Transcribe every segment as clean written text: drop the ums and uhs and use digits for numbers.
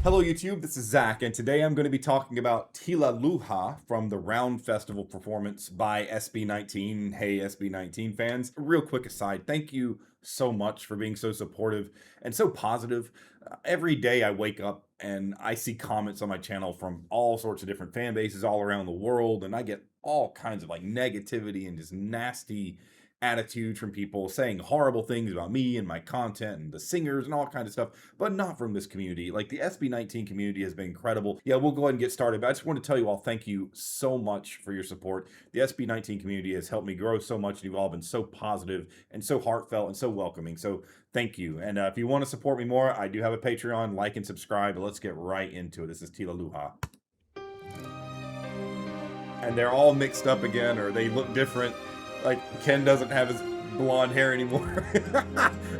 Hello YouTube, this is Zach, and today I'm going to be talking about Tilaluha from the Round Festival performance by SB19. Hey SB19 fans, a real quick aside, thank you so much for being so supportive and so positive. Every day I wake up and I see comments on my channel from all sorts of different fan bases all around the world, and I get all kinds of negativity and just nasty attitudes from people saying horrible things about me and my content and the singers and all kinds of stuff, but not from this community. Like, the SB19 community has been incredible. Yeah, we'll go ahead and get started, but I just want to tell you all thank you so much for your support. The SB19 community has helped me grow so much, and you've all been so positive and so heartfelt and so welcoming. So thank you. And if you want to support me more, I do have a Patreon. Like and subscribe, but let's get right into it. This is Tilaluha. And they're all mixed up again, or they look different. Like, Ken doesn't have his blonde hair anymore.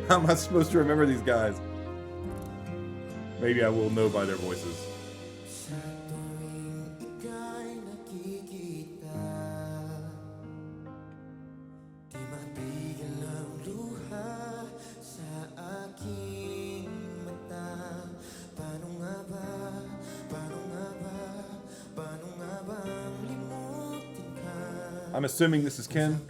How am I supposed to remember these guys? Maybe I will know by their voices. I'm assuming this is Ken.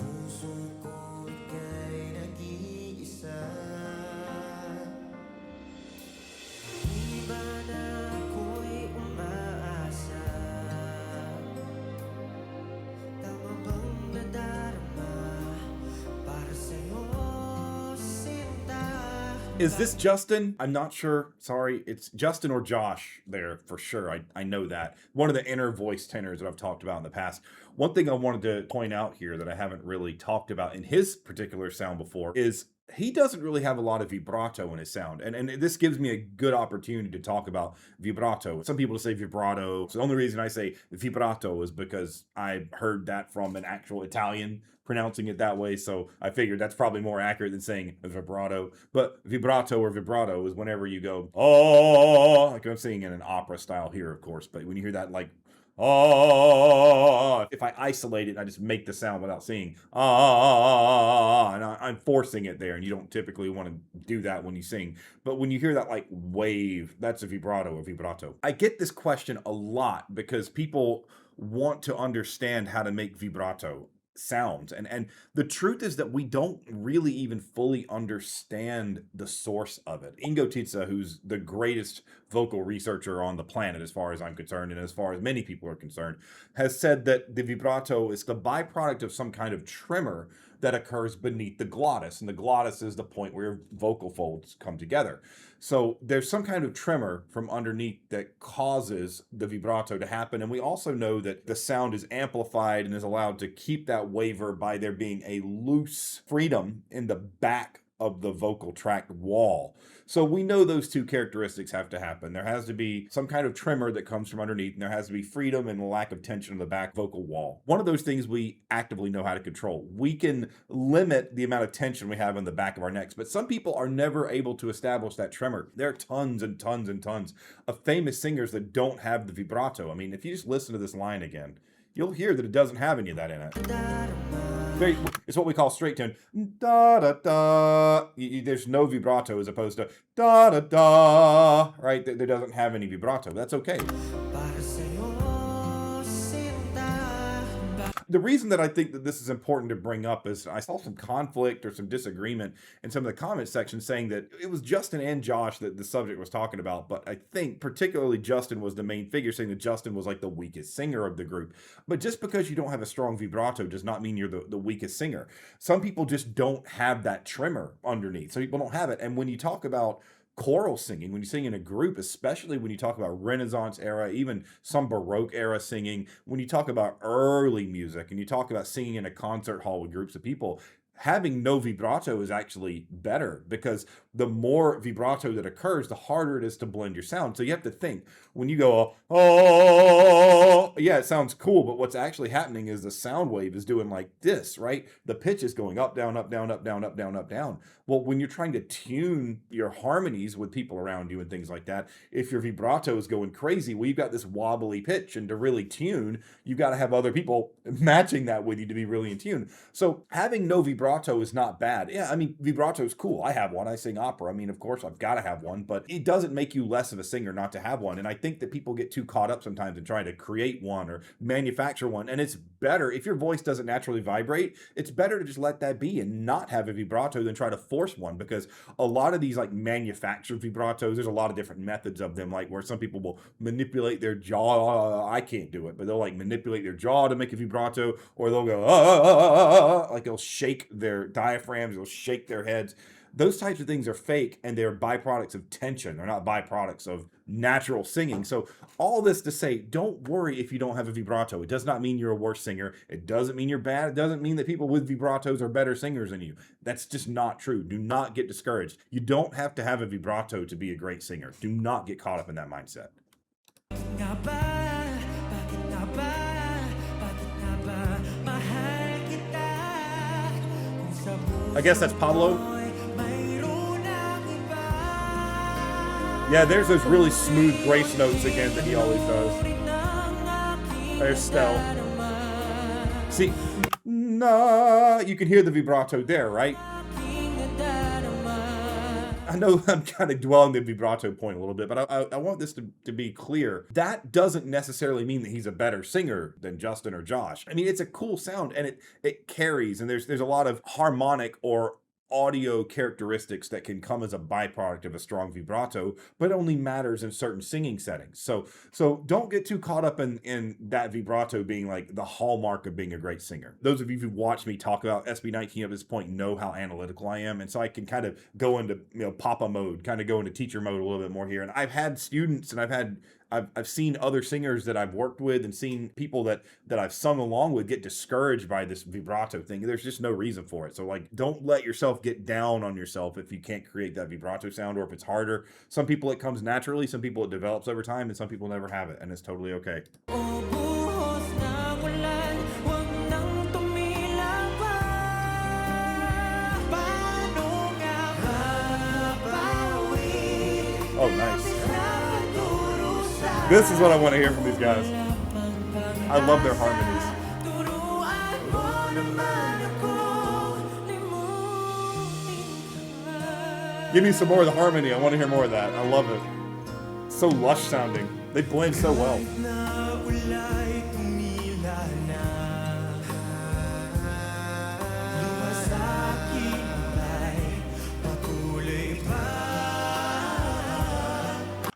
Is this Justin? I'm not sure. Sorry, it's Justin or Josh there for sure. I know that. One of the inner voice tenors that I've talked about in the past. One thing I wanted to point out here that I haven't really talked about in his particular sound before is he doesn't really have a lot of vibrato in his sound. And this gives me a good opportunity to talk about vibrato. Some people say vibrato. So the only reason I say vibrato is because I heard that from an actual Italian pronouncing it that way, so I figured that's probably more accurate than saying vibrato. But vibrato or vibrato is whenever you go, oh, like I'm singing in an opera style here, of course, but when you hear that, like, oh, if I isolate it, I just make the sound without singing, and I'm forcing it there, and you don't typically want to do that when you sing. But when you hear that like wave, that's a vibrato or vibrato. I get this question a lot because people want to understand how to make vibrato sounds, and the truth is that we don't really even fully understand the source of it. Ingo Titsa, who's the greatest vocal researcher on the planet as far as I'm concerned, and as far as many people are concerned, has said that the vibrato is the byproduct of some kind of tremor that occurs beneath the glottis, and the glottis is the point where your vocal folds come together. So there's some kind of tremor from underneath that causes the vibrato to happen, and we also know that the sound is amplified and is allowed to keep that waver by there being a loose freedom in the back of the vocal tract wall. So we know those two characteristics have to happen. There has to be some kind of tremor that comes from underneath, and there has to be freedom and a lack of tension in the back vocal wall. One of those things we actively know how to control. We can limit the amount of tension we have in the back of our necks, but some people are never able to establish that tremor. There are tons and tons and tons of famous singers that don't have the vibrato. I mean, if you just listen to this line again, you'll hear that it doesn't have any of that in it. It's what we call straight tone. Da da da. There's no vibrato as opposed to da da da. Right? There doesn't have any vibrato. That's okay. The reason that I think that this is important to bring up is I saw some conflict or some disagreement in some of the comment sections saying that it was Justin and Josh that the subject was talking about, but I think particularly Justin was the main figure, saying that Justin was like the weakest singer of the group. But just because you don't have a strong vibrato does not mean you're the weakest singer. Some people just don't have that tremor underneath. Some people don't have it. And when you talk about choral singing, when you sing in a group, especially when you talk about Renaissance era, even some Baroque era singing, when you talk about early music and you talk about singing in a concert hall with groups of people, having no vibrato is actually better, because the more vibrato that occurs, the harder it is to blend your sound. So you have to think, when you go, oh, yeah, it sounds cool, but what's actually happening is the sound wave is doing like this, right? The pitch is going up, down, up, down, up, down, up, down, up, down. Well, when you're trying to tune your harmonies with people around you and things like that, if your vibrato is going crazy, well, you've got this wobbly pitch, and to really tune, you've got to have other people matching that with you to be really in tune. So having no vibrato vibrato is not bad. Yeah, I mean, vibrato is cool. I have one. I sing opera. I mean, of course, I've got to have one, but it doesn't make you less of a singer not to have one. And I think that people get too caught up sometimes in trying to create one or manufacture one. And it's better, if your voice doesn't naturally vibrate, it's better to just let that be and not have a vibrato than try to force one, because a lot of these like manufactured vibratos, there's a lot of different methods of them, like where some people will manipulate their jaw. I can't do it, but they'll like manipulate their jaw to make a vibrato, or they'll go like they'll shake their diaphragms, they'll shake their heads. Those types of things are fake, and they're byproducts of tension. They're not byproducts of natural singing. So all this to say, don't worry if you don't have a vibrato. It does not mean you're a worse singer. It doesn't mean you're bad. It doesn't mean that people with vibratos are better singers than you. That's just not true. Do not get discouraged. You don't have to have a vibrato to be a great singer. Do not get caught up in that mindset. I guess that's Pablo. Yeah, there's those really smooth grace notes again that he always does. There's Stell. See, nah, you can hear the vibrato there, right? I know I'm kind of dwelling the vibrato point a little bit, but I want this to be clear. That doesn't necessarily mean that he's a better singer than Justin or Josh. I mean, it's a cool sound, and it carries, and there's a lot of harmonic or audio characteristics that can come as a byproduct of a strong vibrato, but it only matters in certain singing settings. So don't get too caught up in that vibrato being like the hallmark of being a great singer. Those of you who watch me talk about SB19 at this point know how analytical I am, and so I can kind of go into papa mode, kind of go into teacher mode a little bit more here. And I've had students, and I've seen other singers that I've worked with, and seen people that I've sung along with get discouraged by this vibrato thing. There's just no reason for it. So like, don't let yourself get down on yourself if you can't create that vibrato sound, or if it's harder. Some people it comes naturally, some people it develops over time, and some people never have it, and it's totally okay. Oh, nice. This is what I want to hear from these guys. I love their harmonies. Give me some more of the harmony. I want to hear more of that. I love it. So lush sounding. They blend so well.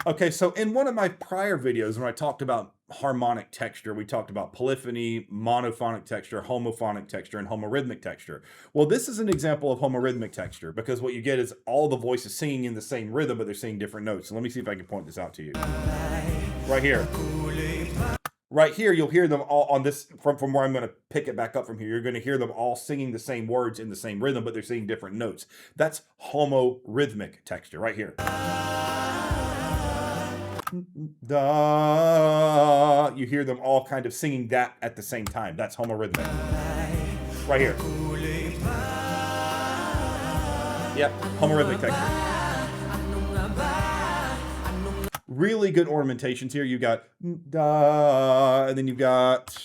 Okay, so in one of my prior videos when I talked about harmonic texture, we talked about polyphony, monophonic texture, homophonic texture, and homorhythmic texture. Well, this is an example of homorhythmic texture, because what you get is all the voices singing in the same rhythm, but they're singing different notes. So let me see if I can point this out to you. Right here. Right here, you'll hear them all on this, from where I'm going to pick it back up from here. You're going to hear them all singing the same words in the same rhythm, but they're singing different notes. That's homorhythmic texture right here. Da. You hear them all kind of singing that at the same time. That's homorhythmic. Right here. Yep, homorhythmic texture. Really good ornamentations here. You got da, and then you've got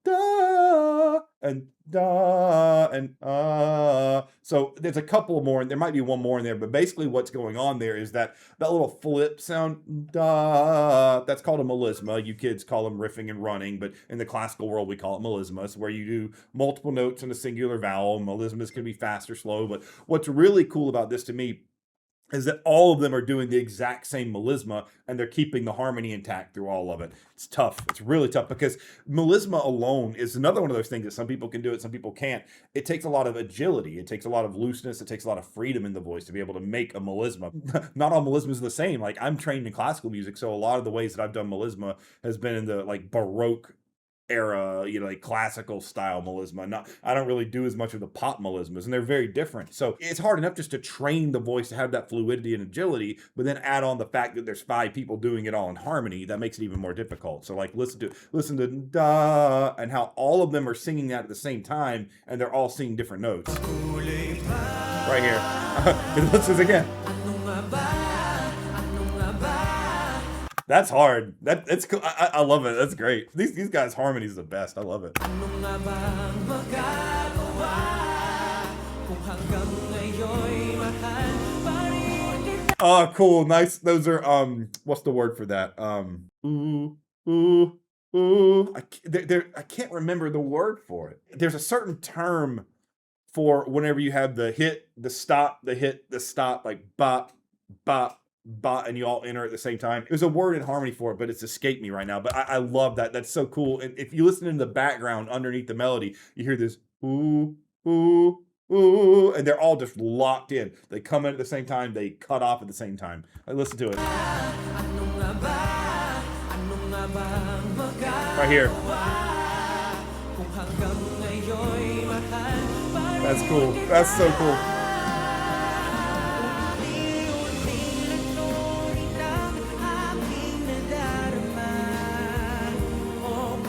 da, and da, and so there's a couple more, and there might be one more in there, but basically what's going on there is that little flip sound, da, that's called a melisma. You kids call them riffing and running, but in the classical world we call it melismas, where you do multiple notes in a singular vowel. Melismas can be fast or slow, but what's really cool about this to me is that all of them are doing the exact same melisma, and they're keeping the harmony intact through all of it. It's tough. It's really tough, because melisma alone is another one of those things that some people can do it, some people can't. It takes a lot of agility. It takes a lot of looseness. It takes a lot of freedom in the voice to be able to make a melisma. Not all melismas are the same. Like, I'm trained in classical music, so a lot of the ways that I've done melisma has been in the like Baroque era, like classical style melisma. I don't really do as much of the pop melismas, and they're very different. So it's hard enough just to train the voice to have that fluidity and agility, but then add on the fact that there's 5 people doing it all in harmony. That makes it even more difficult. So like, listen to da, and how all of them are singing that at the same time, and they're all singing different notes. Right here. Listen again. That's hard. That's cool. I love it. That's great. These guys' harmonies are the best. I love it. Oh, cool. Nice. Those are what's the word for that? Ooh, ooh, ooh. I can't remember the word for it. There's a certain term for whenever you have the hit, the stop, the hit, the stop, like bop, bop, bop, and you all enter at the same time. There's a word in harmony for it, but it's escaped me right now. But I love that. That's so cool. And if you listen in the background underneath the melody, you hear this ooh, ooh, ooh, and they're all just locked in. They come in at the same time, they cut off at the same time. I listen to it. Right here. That's cool. That's so cool.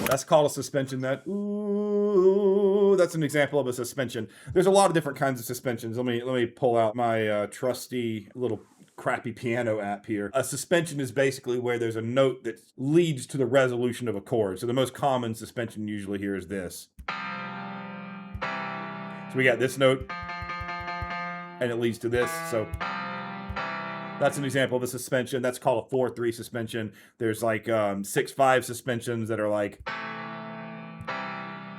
That's called a suspension. That ooh, that's an example of a suspension. There's a lot of different kinds of suspensions. Let me pull out my trusty little crappy piano app here. A suspension is basically where there's a note that leads to the resolution of a chord. So the most common suspension usually here is this. So we got this note, and it leads to this. So that's an example of a suspension. That's called a 4/3 suspension. There's like 6/5 suspensions that are like,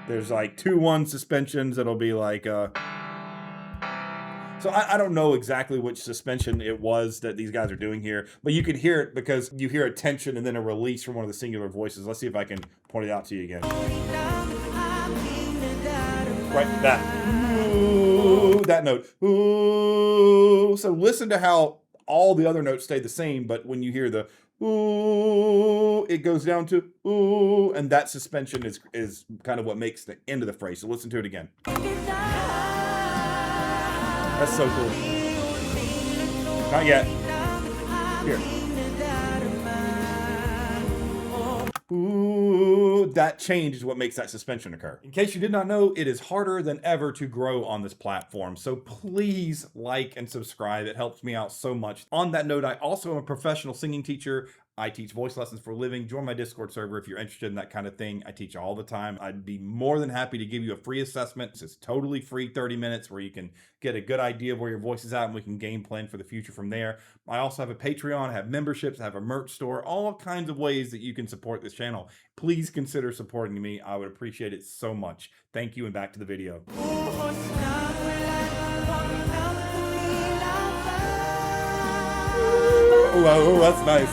there's like 2/1 suspensions that'll be like, so I don't know exactly which suspension it was that these guys are doing here, but you can hear it because you hear a tension and then a release from one of the singular voices. Let's see if I can point it out to you again. Right, that. Ooh, that note. Ooh. So listen to how all the other notes stay the same, but when you hear the ooh, it goes down to ooh, and that suspension is kind of what makes the end of the phrase. So listen to it again. That's so cool. Not yet. Here. Ooh, that change is what makes that suspension occur. In case you did not know, it is harder than ever to grow on this platform. So please like and subscribe. It helps me out so much. On that note, I also am a professional singing teacher. I teach voice lessons for a living. Join my Discord server if you're interested in that kind of thing. I teach all the time. I'd be more than happy to give you a free assessment. It's totally free, 30 minutes, where you can get a good idea of where your voice is at, and we can game plan for the future from there. I also have a Patreon, I have memberships, I have a merch store, all kinds of ways that you can support this channel. Please consider supporting me. I would appreciate it so much. Thank you, and back to the video. Oh, that's nice.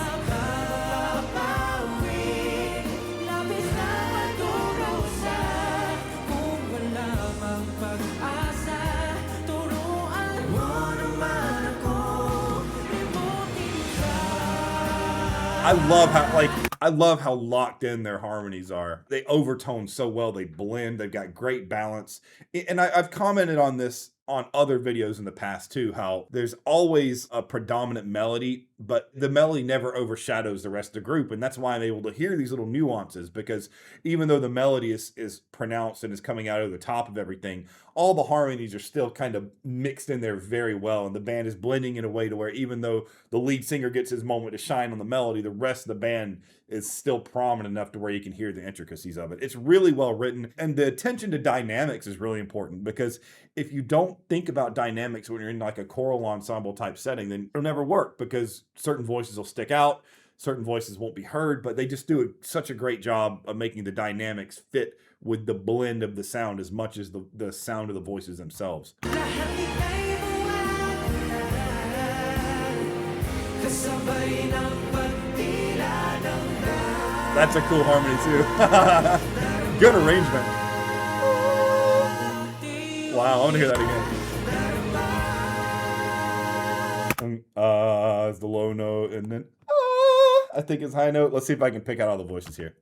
I love how locked in their harmonies are. They overtone so well, they blend, they've got great balance. And I've commented on this on other videos in the past too, how there's always a predominant melody, but the melody never overshadows the rest of the group. And that's why I'm able to hear these little nuances, because even though the melody is pronounced and is coming out of the top of everything, all the harmonies are still kind of mixed in there very well. And the band is blending in a way to where even though the lead singer gets his moment to shine on the melody, the rest of the band is still prominent enough to where you can hear the intricacies of it. It's really well written, and the attention to dynamics is really important, because if you don't think about dynamics when you're in like a choral ensemble type setting, then it'll never work, because certain voices will stick out, certain voices won't be heard, but they just do such a great job of making the dynamics fit with the blend of the sound as much as the sound of the voices themselves. That's a cool harmony too. Good arrangement. Wow, I want to hear that again. It's the low note, and then I think it's high note. Let's see if I can pick out all the voices here.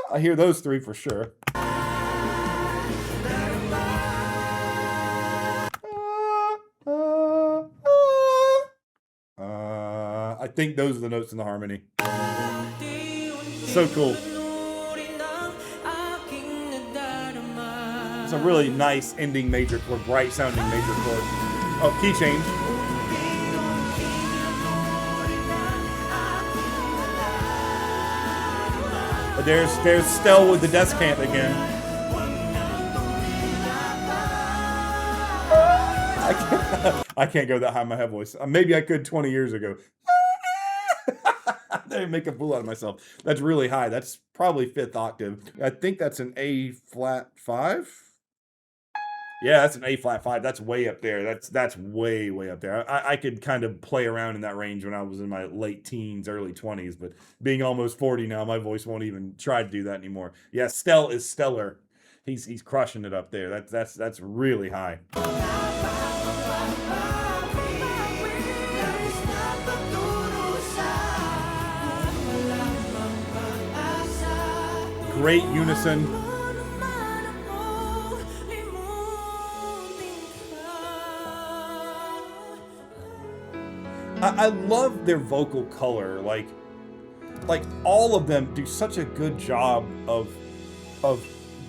I hear those three for sure. I think those are the notes in the harmony. So cool. It's a really nice ending major chord, bright sounding major chord. Oh, key change. But there's Stell with the descant again. I can't go that high in my head voice. Maybe I could 20 years ago. I didn't make a fool out of myself. That's really high. That's probably 5th octave. I think that's an A flat 5. Yeah, that's an A flat 5. That's way up there. That's way up there. I could kind of play around in that range when I was in my late teens, early 20s, but being almost 40 now, my voice won't even try to do that anymore. Yeah, Stell is stellar. He's crushing it up there. That's really high. Great unison. I love their vocal color. Like all of them do such a good job of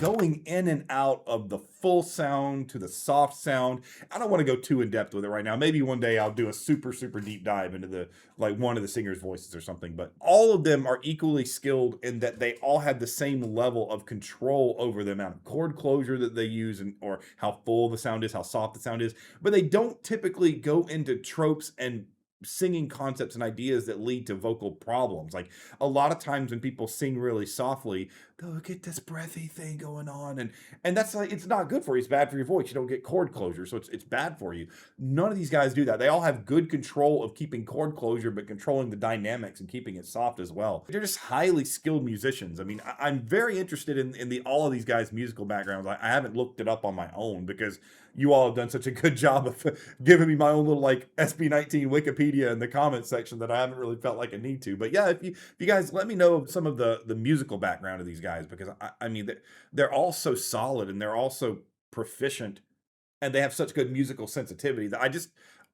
going in and out of the full sound to the soft sound. I don't want to go too in depth with it right now. Maybe one day I'll do a super deep dive into the one of the singers' voices or something. But all of them are equally skilled in that they all have the same level of control over the amount of chord closure that they use, and or how full the sound is, how soft the sound is. But they don't typically go into tropes and singing concepts and ideas that lead to vocal problems. Like a lot of times when people sing really softly, they'll get this breathy thing going on, and that's like, it's not good for you. It's bad for your voice. You don't get chord closure, so it's bad for you. None of these guys do that. They all have good control of keeping chord closure, but controlling the dynamics and keeping it soft as well. They're just highly skilled musicians. I mean, I'm very interested in the all of these guys' musical backgrounds. I haven't looked it up on my own because you all have done such a good job of giving me my own little like SB19 Wikipedia in the comments section that I haven't really felt like I need to. But yeah, if you guys let me know some of the musical background of these guys, because I mean they're all so solid and they're all so proficient, and they have such good musical sensitivity that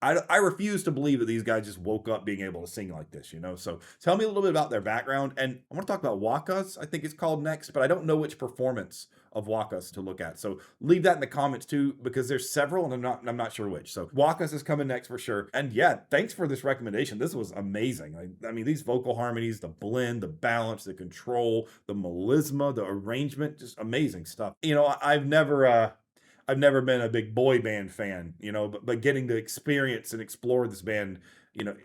I refuse to believe that these guys just woke up being able to sing like this, you know? So tell me a little bit about their background. And I want to talk about Wakas, I think it's called, next, but I don't know which performance of Wakas to look at. So leave that in the comments too, because there's several and I'm not sure which. So Wakas is coming next for sure. And yeah, thanks for this recommendation. This was amazing. I mean, these vocal harmonies, the blend, the balance, the control, the melisma, the arrangement, just amazing stuff. You know, I've never been a big boy band fan, you know, but getting to experience and explore this band, you know,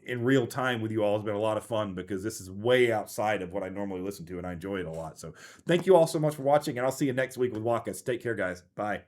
in real time with you all has been a lot of fun, because this is way outside of what I normally listen to, and I enjoy it a lot. So thank you all so much for watching, and I'll see you next week with Wakas. Take care, guys. Bye.